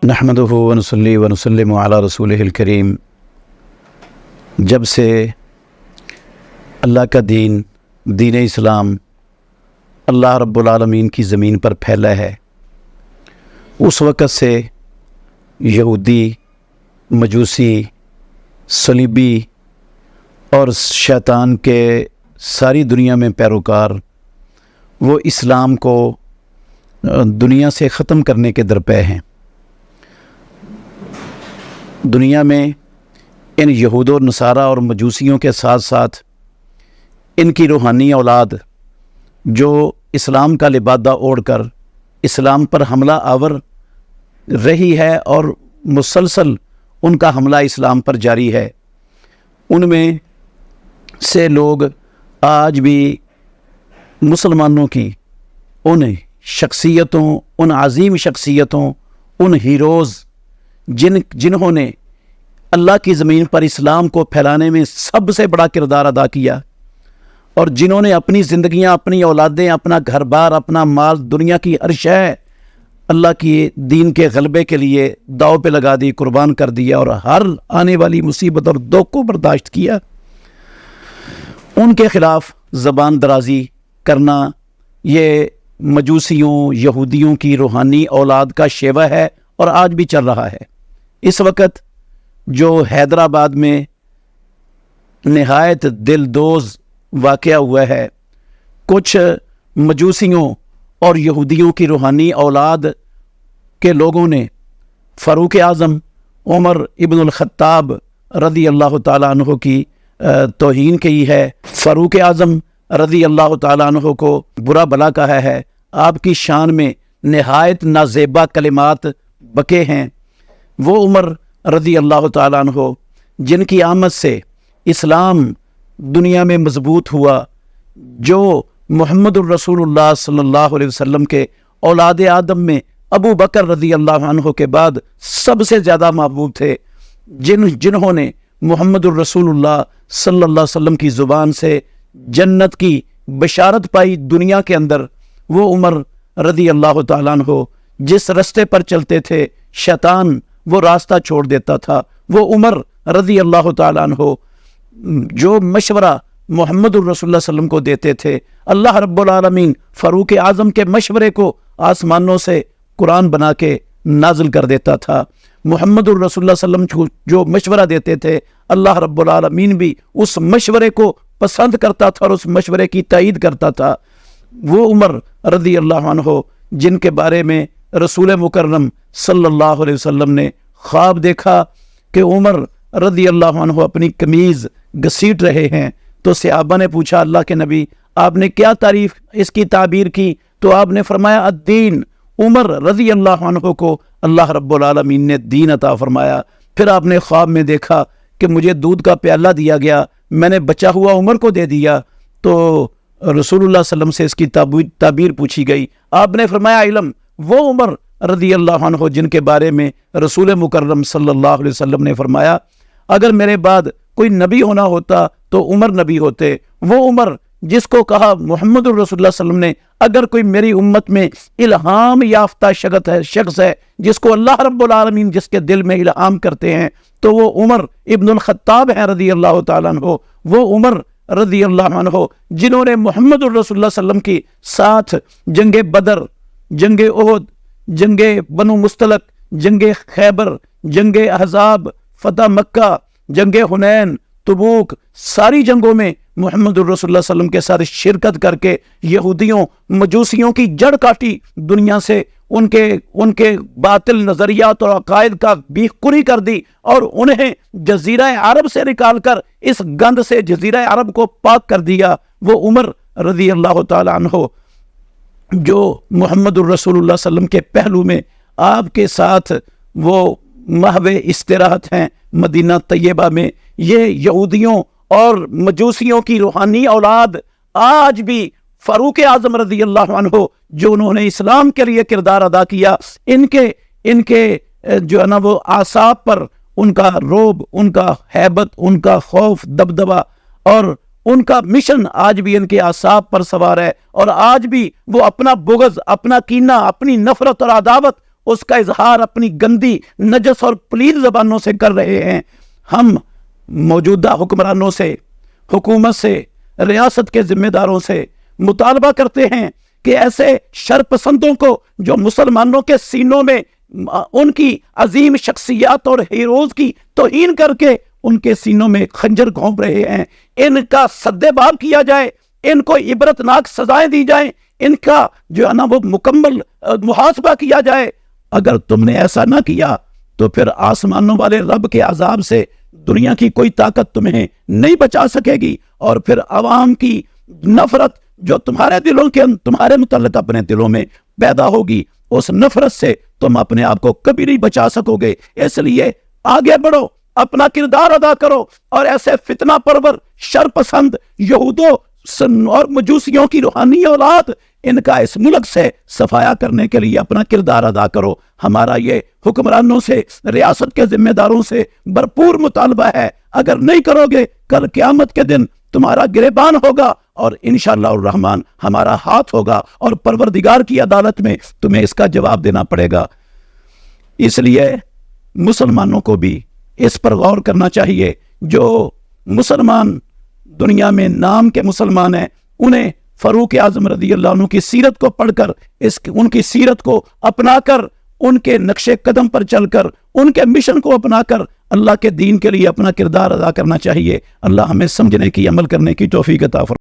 نحمدہ ونصلی ونسلم علی رسولہ الکریم۔ جب سے اللہ کا دین اسلام اللہ رب العالمین کی زمین پر پھیلا ہے، اس وقت سے یہودی، مجوسی، صلیبی اور شیطان کے ساری دنیا میں پیروکار وہ اسلام کو دنیا سے ختم کرنے کے درپے ہیں۔ دنیا میں ان یہود و نصارہ اور مجوسیوں کے ساتھ ساتھ ان کی روحانی اولاد جو اسلام کا لبادہ اوڑھ کر اسلام پر حملہ آور رہی ہے اور مسلسل ان کا حملہ اسلام پر جاری ہے، ان میں سے لوگ آج بھی مسلمانوں کی ان شخصیتوں، ان عظیم شخصیتوں، ان ہیروز جنہوں نے اللہ کی زمین پر اسلام کو پھیلانے میں سب سے بڑا کردار ادا کیا، اور جنہوں نے اپنی زندگیاں، اپنی اولادیں، اپنا گھر بار، اپنا مال، دنیا کی ہر شے اللہ کی دین کے غلبے کے لیے داؤ پہ لگا دی، قربان کر دیا، اور ہر آنے والی مصیبت اور دکھ کو برداشت کیا، ان کے خلاف زبان درازی کرنا یہ مجوسیوں، یہودیوں کی روحانی اولاد کا شیوہ ہے اور آج بھی چل رہا ہے۔ اس وقت جو حیدرآباد میں نہایت دلدوز واقعہ ہوا ہے، کچھ مجوسیوں اور یہودیوں کی روحانی اولاد کے لوگوں نے فاروق اعظم عمر ابن الخطاب رضی اللہ تعالیٰ عنہ کی توہین کی ہے، فاروق اعظم رضی اللہ تعالیٰ عنہ کو برا بلا کہا ہے، آپ کی شان میں نہایت نازیبا کلمات بکے ہیں۔ وہ عمر رضی اللہ تعالیٰ عنہ جن کی آمد سے اسلام دنیا میں مضبوط ہوا، جو محمد الرسول اللہ صلی اللہ علیہ وسلم کے اولاد آدم میں ابو بکر رضی اللہ عنہ کے بعد سب سے زیادہ محبوب تھے، جنہوں نے محمد الرسول اللہ صلی اللہ علیہ وسلم کی زبان سے جنت کی بشارت پائی دنیا کے اندر، وہ عمر رضی اللہ تعالیٰ عنہ جس راستے پر چلتے تھے شیطان وہ راستہ چھوڑ دیتا تھا، وہ عمر رضی اللہ تعالیٰ عنہ جو مشورہ محمد الرسول اللہ صلی اللہ علیہ وسلم کو دیتے تھے، اللہ رب العالمین فاروق اعظم کے مشورے کو آسمانوں سے قرآن بنا کے نازل کر دیتا تھا۔ محمد الرسول اللہ صلی اللہ علیہ وسلم جو مشورہ دیتے تھے، اللہ رب العالمین بھی اس مشورے کو پسند کرتا تھا اور اس مشورے کی تائید کرتا تھا۔ وہ عمر رضی اللہ عنہ جن کے بارے میں رسول مکرم صلی اللہ علیہ وسلم نے خواب دیکھا کہ عمر رضی اللہ عنہ اپنی قمیض گھسیٹ رہے ہیں، تو صحابہ نے پوچھا اللہ کے نبی آپ نے کیا تعریف اس کی تعبیر کی؟ تو آپ نے فرمایا الدین، عمر رضی اللہ عنہ کو اللہ رب العالمین نے دین عطا فرمایا۔ پھر آپ نے خواب میں دیکھا کہ مجھے دودھ کا پیالہ دیا گیا، میں نے بچا ہوا عمر کو دے دیا، تو رسول اللہ صلی اللہ علیہ وسلم سے اس کی تعبیر پوچھی گئی، آپ نے فرمایا علم، وہ عمر رضی اللہ عنہ جن کے بارے میں رسول مکرم صلی اللہ علیہ وسلم نے فرمایا اگر میرے بعد کوئی نبی ہونا ہوتا تو عمر نبی ہوتے، وہ عمر جس کو کہا محمد الرسول اللہ صلی اللہ علیہ وسلم نے اگر کوئی میری امت میں الہام یافتہ شخص ہے جس کو اللہ رب العالمین جس کے دل میں الہام کرتے ہیں تو وہ عمر ابن الخطاب ہیں رضی اللہ تعالیٰ عنہ، وہ عمر رضی اللہ عنہ جنہوں نے محمد الرسول اللہ صلی اللہ علیہ وسلم کی ساتھ جنگ بدر، جنگ احد، جنگ بنو مستلق، جنگ خیبر، جنگ احزاب، فتح مکہ، جنگ حنین، تبوک، ساری جنگوں میں محمد الرسول اللہ صلی اللہ علیہ وسلم کے ساتھ شرکت کر کے یہودیوں، مجوسیوں کی جڑ کاٹی، دنیا سے ان کے باطل نظریات اور عقائد کا بیخ کری کر دی، اور انہیں جزیرہ عرب سے نکال کر اس گند سے جزیرہ عرب کو پاک کر دیا۔ وہ عمر رضی اللہ تعالی عنہ جو محمد الرسول اللہ صلی اللہ علیہ وسلم کے پہلو میں آپ کے ساتھ وہ محو استراحت ہیں مدینہ طیبہ میں، یہ یہودیوں اور مجوسیوں کی روحانی اولاد آج بھی فاروق اعظم رضی اللہ عنہ جو انہوں نے اسلام کے لیے کردار ادا کیا، ان کے جو ہے نا وہ اعصاب پر ان کا رعب، ان کا ہیبت، ان کا خوف، دبدبہ اور ان کا مشن آج بھی ان کے اعصاب پر سوار ہے، اور آج بھی وہ اپنا بغض، اپنا کینہ، اپنی نفرت اور عداوت اس کا اظہار اپنی گندی نجس اور پلید زبانوں سے کر رہے ہیں۔ ہم موجودہ حکمرانوں سے، حکومت سے، ریاست کے ذمہ داروں سے مطالبہ کرتے ہیں کہ ایسے شرپسندوں کو جو مسلمانوں کے سینوں میں ان کی عظیم شخصیات اور ہیروز کی توہین کر کے ان کے سینوں میں خنجر گھونپ رہے ہیں، ان کا سدے باب کیا جائے، ان کو عبرتناک سزائیں دی جائیں، ان کا جو ہے نا وہ مکمل محاسبہ کیا جائے۔ اگر تم نے ایسا نہ کیا تو پھر آسمانوں والے رب کے عذاب سے دنیا کی کوئی طاقت تمہیں نہیں بچا سکے گی، اور پھر عوام کی نفرت جو تمہارے متعلق اپنے دلوں میں پیدا ہوگی، اس نفرت سے تم اپنے آپ کو کبھی نہیں بچا سکو گے۔ اس لیے آگے بڑھو، اپنا کردار ادا کرو، اور ایسے فتنہ پرور شرپسند یہودوں اور مجوسیوں کی روحانی اولاد ان کا اس ملک سے صفایا کرنے کے لیے اپنا کردار ادا کرو۔ ہمارا یہ حکمرانوں سے، ریاست کے ذمہ داروں سے بھرپور مطالبہ ہے۔ اگر نہیں کرو گے، کل قیامت کے دن تمہارا گریبان ہوگا، اور انشاءاللہ الرحمن ہمارا ہاتھ ہوگا، اور پروردگار کی عدالت میں تمہیں اس کا جواب دینا پڑے گا۔ اس لیے مسلمانوں کو بھی اس پر غور کرنا چاہیے۔ جو مسلمان دنیا میں نام کے مسلمان ہیں، انہیں فاروق اعظم رضی اللہ عنہ کی سیرت کو پڑھ کر، ان کی سیرت کو اپنا کر، ان کے نقش قدم پر چل کر، ان کے مشن کو اپنا کر اللہ کے دین کے لیے اپنا کردار ادا کرنا چاہیے۔ اللہ ہمیں سمجھنے کی، عمل کرنے کی توفیق عطا فرمائے۔